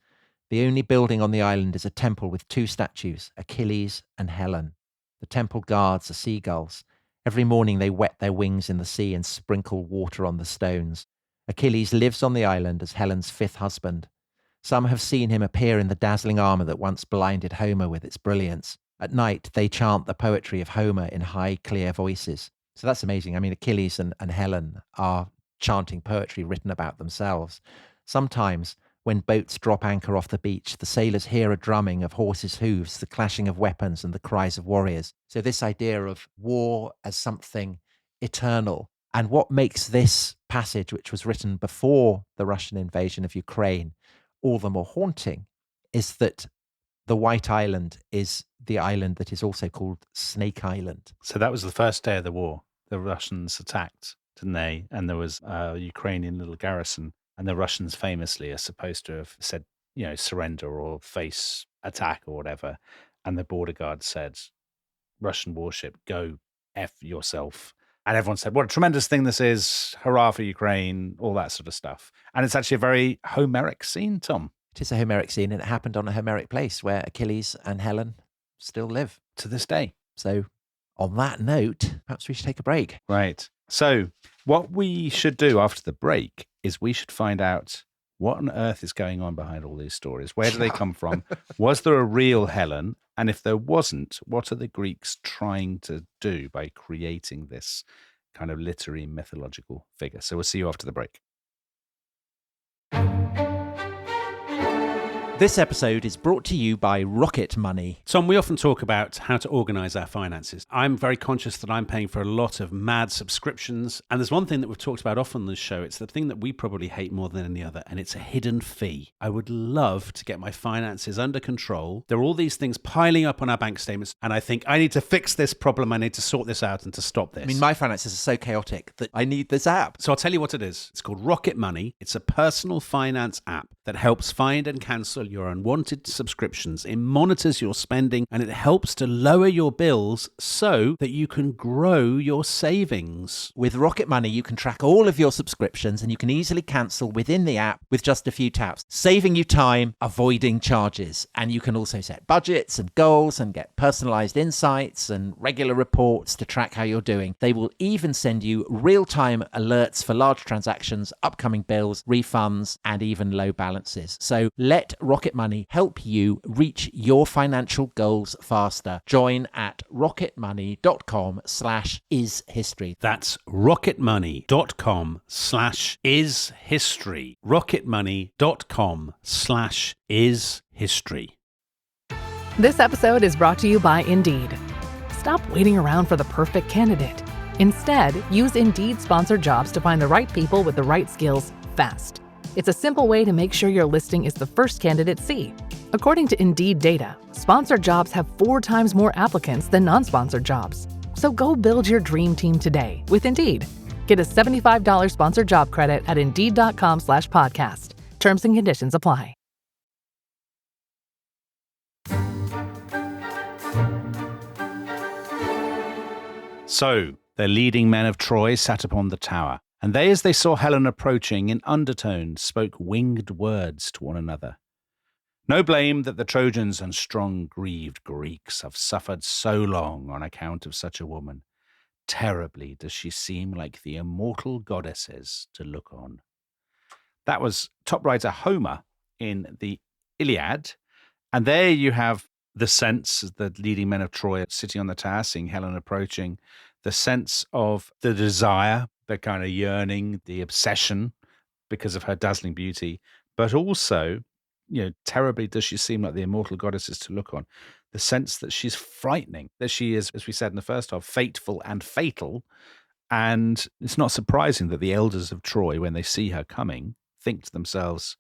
Speaker 2: The only building on the island is a temple with 2 statues, Achilles and Helen. The temple guards are seagulls. Every morning they wet their wings in the sea and sprinkle water on the stones. Achilles lives on the island as Helen's 5th husband. Some have seen him appear in the dazzling armor that once blinded Homer with its brilliance. At night, they chant the poetry of Homer in high, clear voices. So that's amazing. I mean, Achilles and Helen are chanting poetry written about themselves. Sometimes, when boats drop anchor off the beach, the sailors hear a drumming of horses' hooves, the clashing of weapons, and the cries of warriors. So this idea of war as something eternal. And what makes this passage, which was written before the Russian invasion of Ukraine, all the more haunting, is that the White Island is the island that is also called Snake Island.
Speaker 1: So that was the first day of the war. The Russians attacked, didn't they? And there was a Ukrainian little garrison. And the Russians famously are supposed to have said, surrender or face attack or whatever. And the border guard said, Russian warship, go F yourself. And everyone said, what a tremendous thing this is. Hurrah for Ukraine, all that sort of stuff. And it's actually a very Homeric scene, Tom.
Speaker 2: It is a Homeric scene, and it happened on a Homeric place where Achilles and Helen still live.
Speaker 1: To this day.
Speaker 2: So on that note, perhaps we should take a break.
Speaker 1: Right. So what we should do after the break is we should find out what on earth is going on behind all these stories. Where do they come from? Was there a real Helen? And if there wasn't, what are the Greeks trying to do by creating this kind of literary mythological figure? So we'll see you after the break.
Speaker 2: This episode is brought to you by Rocket Money.
Speaker 1: Tom, we often talk about how to organize our finances. I'm very conscious that I'm paying for a lot of mad subscriptions. And there's one thing that we've talked about often on this show. It's the thing that we probably hate more than any other, and it's a hidden fee. I would love to get my finances under control. There are all these things piling up on our bank statements, and I think I need to fix this problem. I need to sort this out and to stop this.
Speaker 2: I mean, my finances are so chaotic that I need this app.
Speaker 1: So I'll tell you what it is. It's called Rocket Money. It's a personal finance app that helps find and cancel your unwanted subscriptions. It monitors your spending and it helps to lower your bills so that you can grow your savings.
Speaker 2: With Rocket Money, you can track all of your subscriptions and you can easily cancel within the app with just a few taps, saving you time, avoiding charges. And you can also set budgets and goals and get personalized insights and regular reports to track how you're doing. They will even send you real-time alerts for large transactions, upcoming bills, refunds, and even low balances. So let Rocket Money help you reach your financial goals faster. Join at rocketmoney.com/ishistory.
Speaker 1: That's rocketmoney.com/ishistory. rocketmoney.com/ishistory.
Speaker 3: This episode is brought to you by Indeed. Stop waiting around for the perfect candidate. Instead, use Indeed sponsored jobs to find the right people with the right skills fast. It's a simple way to make sure your listing is the first candidates see. According to Indeed data, sponsored jobs have 4 times more applicants than non-sponsored jobs. So go build your dream team today with Indeed. Get a $75 sponsored job credit at Indeed.com/podcast. Terms and conditions apply.
Speaker 1: So, the leading men of Troy sat upon the tower, and they, as they saw Helen approaching, in undertones spoke winged words to one another. No blame that the Trojans and strong grieved Greeks have suffered so long on account of such a woman. Terribly does she seem like the immortal goddesses to look on. That was top writer Homer in the Iliad, and there you have the sense, the leading men of Troy sitting on the tower, seeing Helen approaching, the sense of the desire, the kind of yearning, the obsession because of her dazzling beauty, but also, terribly does she seem like the immortal goddesses to look on. The sense that she's frightening, that she is, as we said in the first half, fateful and fatal, And it's not surprising that the elders of Troy, when they see her coming, think to themselves,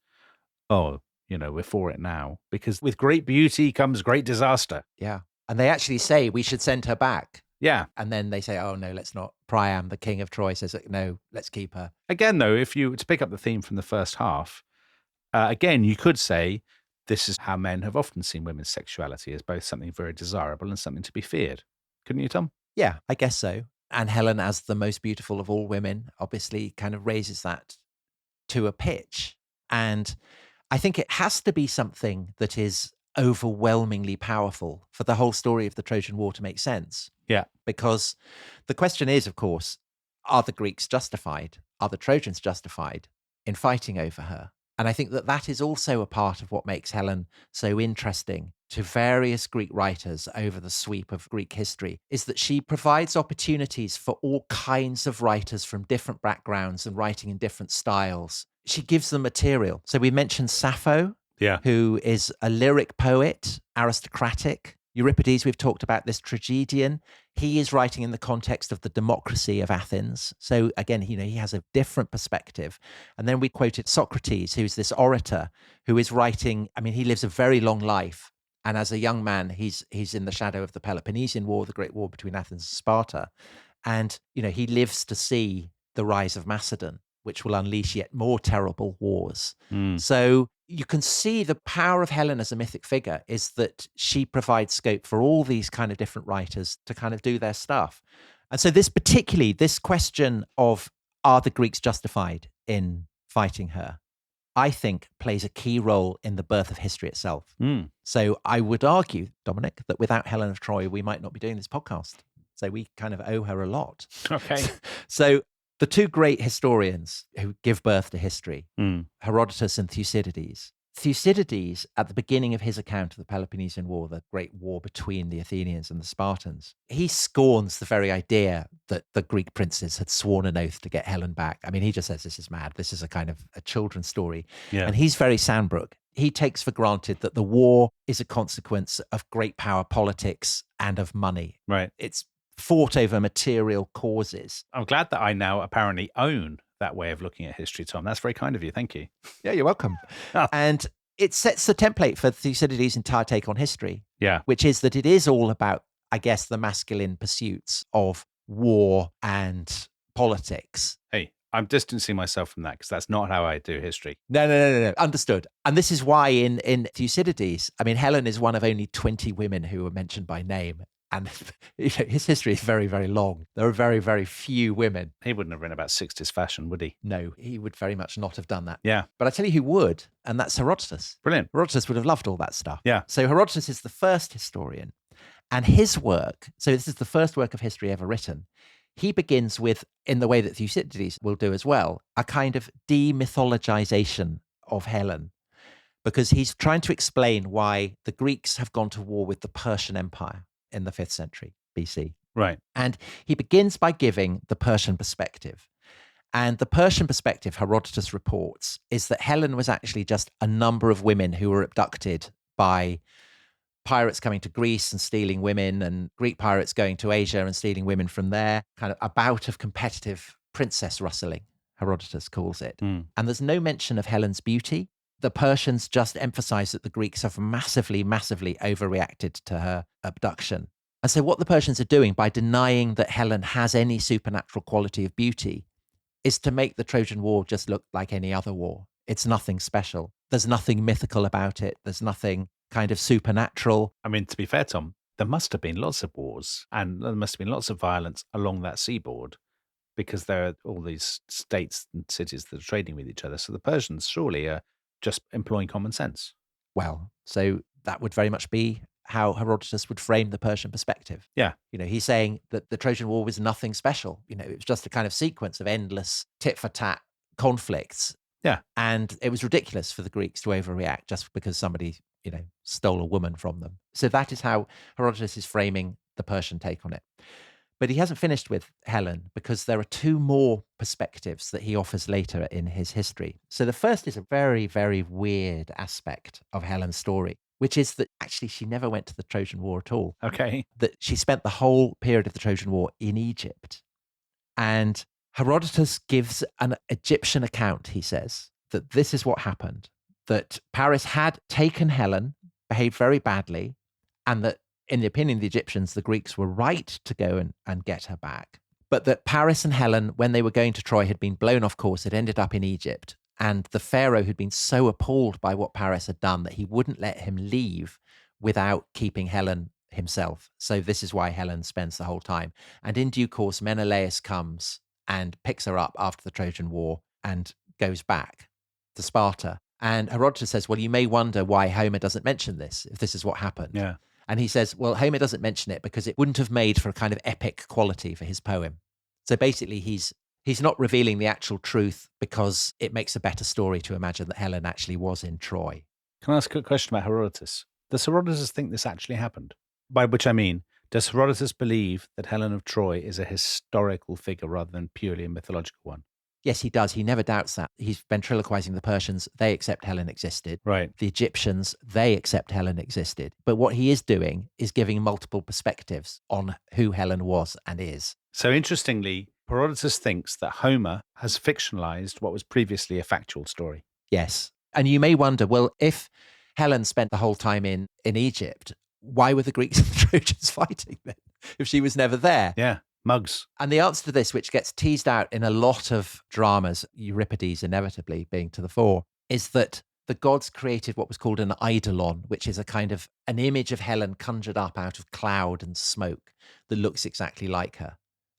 Speaker 1: oh, we're for it now. Because with great beauty comes great disaster.
Speaker 2: Yeah. And they actually say we should send her back.
Speaker 1: Yeah.
Speaker 2: And then they say, oh, no, let's not. Priam, the king of Troy, says, no, let's keep her.
Speaker 1: Again, though, if you to pick up the theme from the first half, again, you could say this is how men have often seen women's sexuality as both something very desirable and something to be feared. Couldn't you, Tom?
Speaker 2: Yeah, I guess so. And Helen, as the most beautiful of all women, obviously kind of raises that to a pitch. And I think it has to be something that is overwhelmingly powerful for the whole story of the Trojan War to make sense.
Speaker 1: Yeah.
Speaker 2: Because the question is, of course, are the Greeks justified? Are the Trojans justified in fighting over her? And I think that that is also a part of what makes Helen so interesting to various Greek writers over the sweep of Greek history, is that she provides opportunities for all kinds of writers from different backgrounds and writing in different styles. She gives them material. So we mentioned Sappho, who is a lyric poet, aristocratic. Euripides, we've talked about, this tragedian. He is writing in the context of the democracy of Athens. So again, he has a different perspective. And then we quoted Socrates, who's this orator who is writing, he lives a very long life. And as a young man, he's in the shadow of the Peloponnesian War, the great war between Athens and Sparta. And, he lives to see the rise of Macedon, which will unleash yet more terrible wars. So you can see the power of Helen as a mythic figure is that she provides scope for all these kind of different writers to kind of do their stuff. And so this question of, are the Greeks justified in fighting her, I think plays a key role in the birth of history itself. So I would argue, Dominic, that without Helen of Troy, we might not be doing this podcast. So we kind of owe her a lot.
Speaker 1: Okay.
Speaker 2: So the two great historians who give birth to history, Herodotus and Thucydides. Thucydides, at the beginning of his account of the Peloponnesian War, the great war between the Athenians and the Spartans, he scorns the very idea that the Greek princes had sworn an oath to get Helen back. He just says this is mad. This is a kind of a children's story.
Speaker 1: Yeah.
Speaker 2: And he's very Sandbrook. He takes for granted that the war is a consequence of great power politics and of money.
Speaker 1: Right.
Speaker 2: It's fought over material causes.
Speaker 1: I'm glad that I now apparently own that way of looking at history, Tom. That's very kind of you. Thank you.
Speaker 2: Yeah, you're welcome. And it sets the template for Thucydides' entire take on history.
Speaker 1: Yeah.
Speaker 2: Which is that it is all about, I guess, the masculine pursuits of war and politics.
Speaker 1: Hey, I'm distancing myself from that because that's not how I do history.
Speaker 2: No. Understood. And this is why in Thucydides, Helen is one of only 20 women who are mentioned by name. And his history is very, very long. There are very, very few women.
Speaker 1: He wouldn't have written about 60s fashion, would he?
Speaker 2: No, he would very much not have done that.
Speaker 1: Yeah.
Speaker 2: But I tell you who would, and that's Herodotus.
Speaker 1: Brilliant.
Speaker 2: Herodotus would have loved all that stuff.
Speaker 1: Yeah.
Speaker 2: So Herodotus is the first historian. And his work, so this is the first work of history ever written, he begins with, in the way that Thucydides will do as well, a kind of demythologization of Helen. Because he's trying to explain why the Greeks have gone to war with the Persian Empire in the 5th century BC.
Speaker 1: Right.
Speaker 2: And he begins by giving the Persian perspective. And the Persian perspective, Herodotus reports, is that Helen was actually just a number of women who were abducted by pirates coming to Greece and stealing women, and Greek pirates going to Asia and stealing women from there. Kind of a bout of competitive princess rustling, Herodotus calls it. And there's no mention of Helen's beauty. The Persians just emphasize that the Greeks have massively, massively overreacted to her abduction. And so what the Persians are doing by denying that Helen has any supernatural quality of beauty is to make the Trojan War just look like any other war. It's nothing special. There's nothing mythical about it. There's nothing kind of supernatural.
Speaker 1: To be fair, Tom, there must have been lots of wars and there must have been lots of violence along that seaboard because there are all these states and cities that are trading with each other. So the Persians surely are just employing common sense.
Speaker 2: Well, so that would very much be how Herodotus would frame the Persian perspective.
Speaker 1: Yeah.
Speaker 2: He's saying that the Trojan War was nothing special. It was just a kind of sequence of endless tit-for-tat conflicts.
Speaker 1: Yeah.
Speaker 2: And it was ridiculous for the Greeks to overreact just because somebody, stole a woman from them. So that is how Herodotus is framing the Persian take on it. But he hasn't finished with Helen because there are two more perspectives that he offers later in his history. So the first is a very, very weird aspect of Helen's story, which is that actually she never went to the Trojan War at all.
Speaker 1: Okay.
Speaker 2: That she spent the whole period of the Trojan War in Egypt. And Herodotus gives an Egyptian account, he says, that this is what happened, that Paris had taken Helen, behaved very badly, and that in the opinion of the Egyptians, the Greeks were right to go and get her back. But that Paris and Helen, when they were going to Troy, had been blown off course, had ended up in Egypt. And the pharaoh had been so appalled by what Paris had done that he wouldn't let him leave without keeping Helen himself. So this is why Helen spends the whole time. And in due course, Menelaus comes and picks her up after the Trojan War and goes back to Sparta. And Herodotus says, well, you may wonder why Homer doesn't mention this, if this is what happened.
Speaker 1: Yeah.
Speaker 2: And he says, well, Homer doesn't mention it because it wouldn't have made for a kind of epic quality for his poem. So basically, he's not revealing the actual truth because it makes a better story to imagine that Helen actually was in Troy.
Speaker 1: Can I ask a quick question about Herodotus? Does Herodotus think this actually happened? By which I mean, does Herodotus believe that Helen of Troy is a historical figure rather than purely a mythological one?
Speaker 2: Yes, he does. He never doubts that. He's ventriloquizing the Persians. They accept Helen existed.
Speaker 1: Right.
Speaker 2: The Egyptians, they accept Helen existed. But what he is doing is giving multiple perspectives on who Helen was and is.
Speaker 1: So interestingly, Herodotus thinks that Homer has fictionalized what was previously a factual story.
Speaker 2: Yes. And you may wonder, well, if Helen spent the whole time in Egypt, why were the Greeks and the Trojans fighting then if she was never there?
Speaker 1: Yeah. Mugs.
Speaker 2: And the answer to this, which gets teased out in a lot of dramas, Euripides inevitably being to the fore, is that the gods created what was called an eidolon, which is a kind of an image of Helen conjured up out of cloud and smoke that looks exactly like her.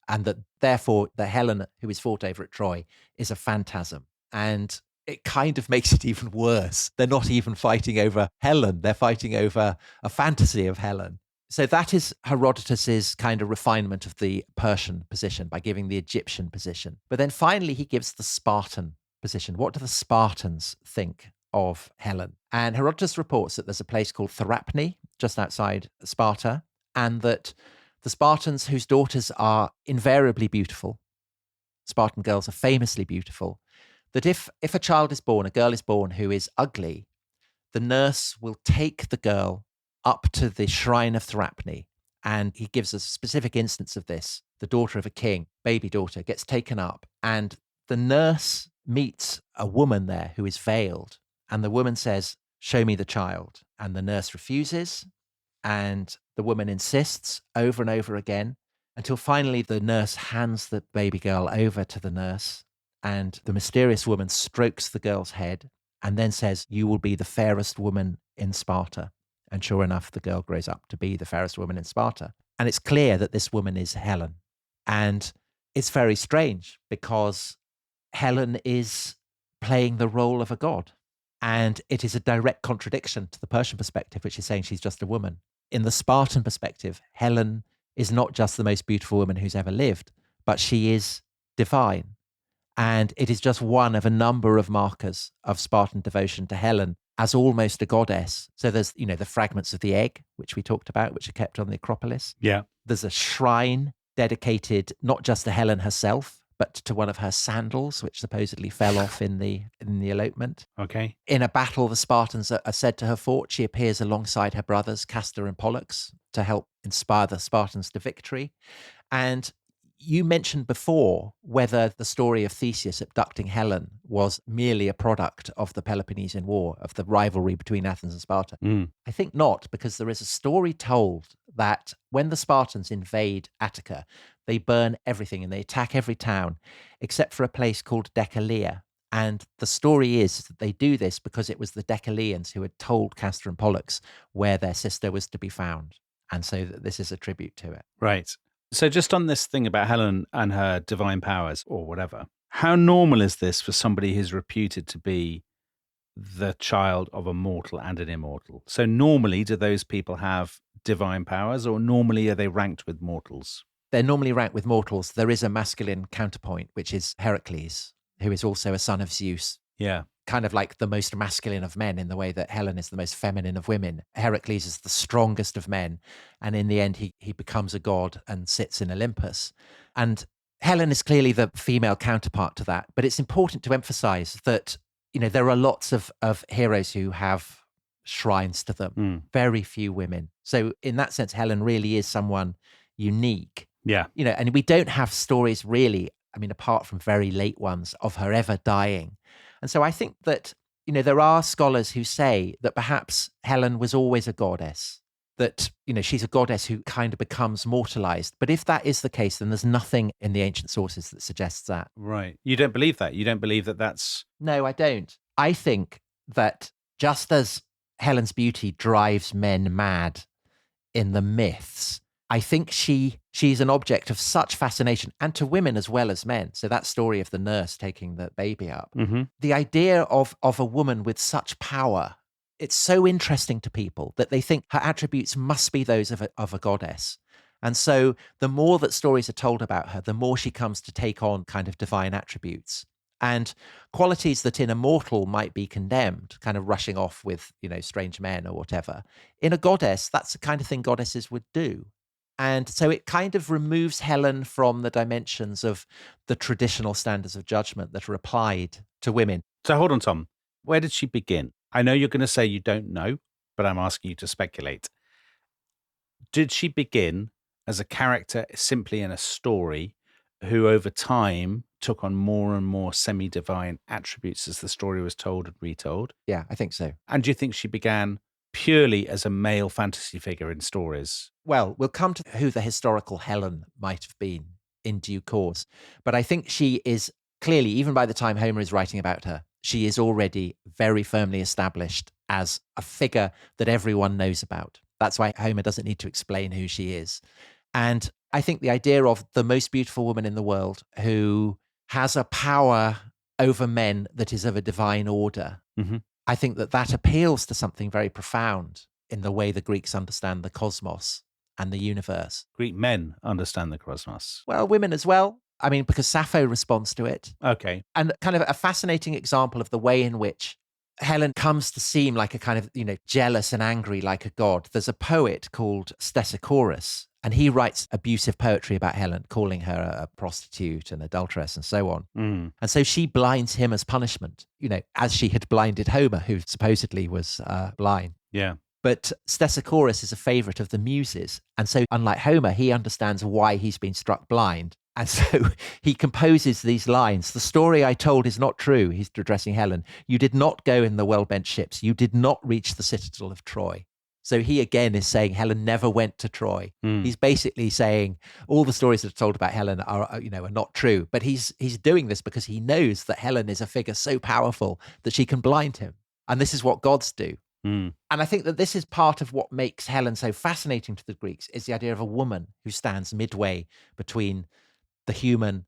Speaker 2: And that therefore the Helen who is fought over at Troy is a phantasm. And it kind of makes it even worse. They're not even fighting over Helen. They're fighting over a fantasy of Helen. So that is Herodotus's kind of refinement of the Persian position by giving the Egyptian position. But then finally, he gives the Spartan position. What do the Spartans think of Helen? And Herodotus reports that there's a place called Therapne, just outside Sparta, and that the Spartans, whose daughters are invariably beautiful, Spartan girls are famously beautiful, that if a child is born, a girl is born who is ugly, the nurse will take the girl up to the shrine of Therapne. And he gives a specific instance of this. The daughter of a king, baby daughter, gets taken up, and the nurse meets a woman there who is veiled. And the woman says, "Show me the child." And the nurse refuses. And the woman insists over and over again until finally the nurse hands the baby girl over to the nurse. And the mysterious woman strokes the girl's head and then says, "You will be the fairest woman in Sparta." And sure enough, the girl grows up to be the fairest woman in Sparta. And it's clear that this woman is Helen. And it's very strange because Helen is playing the role of a god. And it is a direct contradiction to the Persian perspective, which is saying she's just a woman. In the Spartan perspective, Helen is not just the most beautiful woman who's ever lived, but she is divine. And it is just one of a number of markers of Spartan devotion to Helen as almost a goddess. So there's, the fragments of the egg, which we talked about, which are kept on the Acropolis.
Speaker 1: Yeah.
Speaker 2: There's a shrine dedicated not just to Helen herself, but to one of her sandals, which supposedly fell off in the elopement.
Speaker 1: Okay.
Speaker 2: In a battle, the Spartans are said to have fought. She appears alongside her brothers, Castor and Pollux, to help inspire the Spartans to victory. And you mentioned before whether the story of Theseus abducting Helen was merely a product of the Peloponnesian War, of the rivalry between Athens and Sparta. I think not, because there is a story told that when the Spartans invade Attica, they burn everything and they attack every town except for a place called Decelea. And the story is that they do this because it was the Deceleans who had told Castor and Pollux where their sister was to be found. And so this is a tribute to it.
Speaker 1: Right. So just on this thing about Helen and her divine powers or whatever, how normal is this for somebody who's reputed to be the child of a mortal and an immortal? So normally, do those people have divine powers, or normally are they ranked with mortals?
Speaker 2: They're normally ranked with mortals. There is a masculine counterpoint, which is Heracles, who is also a son of Zeus.
Speaker 1: Yeah.
Speaker 2: Kind of like the most masculine of men in the way that Helen is the most feminine of women. Heracles is the strongest of men. And in the end, he becomes a god and sits in Olympus. And Helen is clearly the female counterpart to that. But it's important to emphasize that, there are lots of heroes who have shrines to them. Very few women. So in that sense, Helen really is someone unique.
Speaker 1: Yeah.
Speaker 2: And we don't have stories really, apart from very late ones, of her ever dying. And so I think that, there are scholars who say that perhaps Helen was always a goddess, that, she's a goddess who kind of becomes mortalized. But if that is the case, then there's nothing in the ancient sources that suggests that.
Speaker 1: Right. You don't believe that? You don't believe that that's...
Speaker 2: No, I don't. I think that just as Helen's beauty drives men mad in the myths, I think she's an object of such fascination, and to women as well as men. So that story of the nurse taking the baby up, the idea of a woman with such power, it's so interesting to people that they think her attributes must be those of a goddess. And so the more that stories are told about her, the more she comes to take on kind of divine attributes. And qualities that in a mortal might be condemned, kind of rushing off with, strange men or whatever. In a goddess, that's the kind of thing goddesses would do. And so it kind of removes Helen from the dimensions of the traditional standards of judgment that are applied to women.
Speaker 1: So hold on, Tom. Where did she begin? I know you're going to say you don't know, but I'm asking you to speculate. Did she begin as a character simply in a story who over time took on more and more semi-divine attributes as the story was told and retold?
Speaker 2: Yeah, I think so.
Speaker 1: And do you think she began purely as a male fantasy figure in stories?
Speaker 2: Well, we'll come to who the historical Helen might have been in due course. But I think she is clearly, even by the time Homer is writing about her, she is already very firmly established as a figure that everyone knows about. That's why Homer doesn't need to explain who she is. And I think the idea of the most beautiful woman in the world who has a power over men that is of a divine order, I think that appeals to something very profound in the way the Greeks understand the cosmos and the universe.
Speaker 1: Greek men understand the cosmos.
Speaker 2: Well, women as well. Because Sappho responds to it.
Speaker 1: Okay.
Speaker 2: And kind of a fascinating example of the way in which Helen comes to seem like a kind of, jealous and angry like a god. There's a poet called Stesichorus, and he writes abusive poetry about Helen, calling her a prostitute and adulteress and so on. And so she blinds him as punishment, as she had blinded Homer, who supposedly was blind.
Speaker 1: Yeah.
Speaker 2: But Stesichorus is a favorite of the Muses. And so unlike Homer, he understands why he's been struck blind. And so he composes these lines. The story I told is not true. He's addressing Helen. You did not go in the well-bent ships. You did not reach the citadel of Troy. So he again is saying Helen never went to Troy. He's basically saying all the stories that are told about Helen are not true. But he's doing this because he knows that Helen is a figure so powerful that she can blind him. And this is what gods do. And I think that this is part of what makes Helen so fascinating to the Greeks, is the idea of a woman who stands midway between the human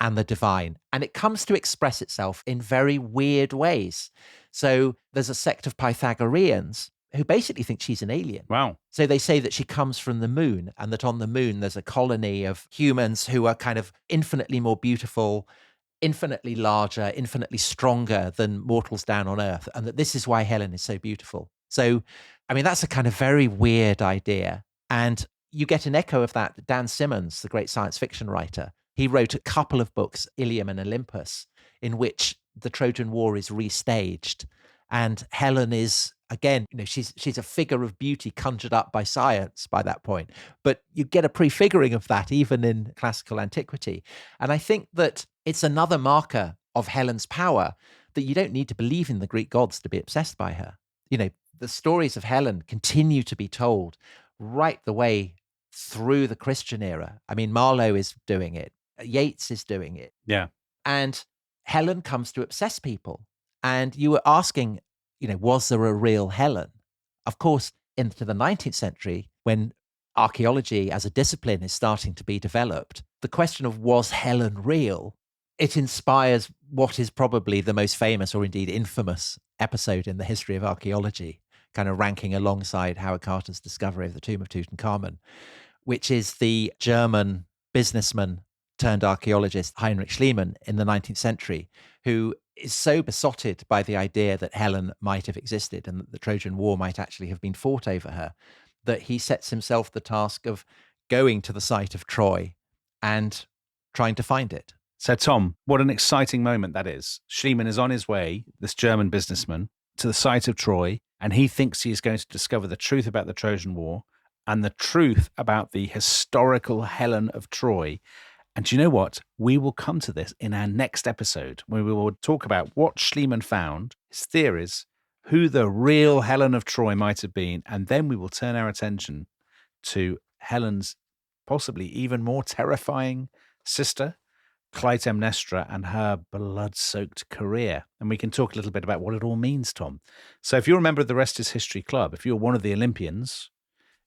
Speaker 2: and the divine. And it comes to express itself in very weird ways. So there's a sect of Pythagoreans who basically think she's an alien.
Speaker 1: Wow.
Speaker 2: So they say that she comes from the moon, and that on the moon there's a colony of humans who are kind of infinitely more beautiful, infinitely larger, infinitely stronger than mortals down on Earth, and that this is why Helen is so beautiful. So, that's a kind of very weird idea. And you get an echo of that. Dan Simmons, the great science fiction writer, he wrote a couple of books, Iliad and Olympus, in which the Trojan War is restaged. And Helen is, again, she's a figure of beauty conjured up by science by that point. But you get a prefiguring of that even in classical antiquity. And I think that it's another marker of Helen's power, that you don't need to believe in the Greek gods to be obsessed by her. The stories of Helen continue to be told right the way through the Christian era. Marlowe is doing it. Yeats is doing it.
Speaker 1: Yeah.
Speaker 2: And Helen comes to obsess people. And you were asking, was there a real Helen? Of course, into the 19th century, when archaeology as a discipline is starting to be developed, the question of was Helen real? It inspires what is probably the most famous, or indeed infamous, episode in the history of archaeology, kind of ranking alongside Howard Carter's discovery of the tomb of Tutankhamun, which is the German businessman turned archaeologist Heinrich Schliemann in the 19th century, who is so besotted by the idea that Helen might have existed and that the Trojan War might actually have been fought over her, that he sets himself the task of going to the site of Troy and trying to find it.
Speaker 1: So, Tom, what an exciting moment that is. Schliemann is on his way, this German businessman, to the site of Troy, and he thinks he is going to discover the truth about the Trojan War. and the truth about the historical Helen of Troy. And do you know what? We will come to this in our next episode, where we will talk about what Schliemann found, his theories, who the real Helen of Troy might have been, and then we will turn our attention to Helen's possibly even more terrifying sister, Clytemnestra, and her blood-soaked career. And we can talk a little bit about what it all means, Tom. So if you're a member of the Rest is History Club, if you're one of the Olympians,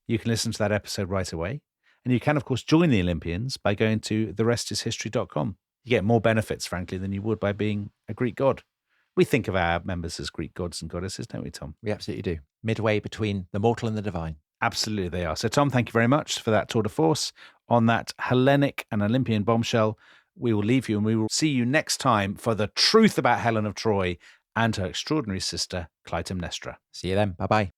Speaker 1: you can listen to that episode right away. And you can, of course, join the Olympians by going to therestishistory.com. You get more benefits, frankly, than you would by being a Greek god. We think of our members as Greek gods and goddesses, don't we, Tom?
Speaker 2: We absolutely do. Midway between the mortal and the divine.
Speaker 1: Absolutely, they are. So, Tom, thank you very much for that tour de force on that Hellenic and Olympian bombshell. We will leave you, and we will see you next time for the truth about Helen of Troy and her extraordinary sister, Clytemnestra.
Speaker 2: See you then. Bye-bye.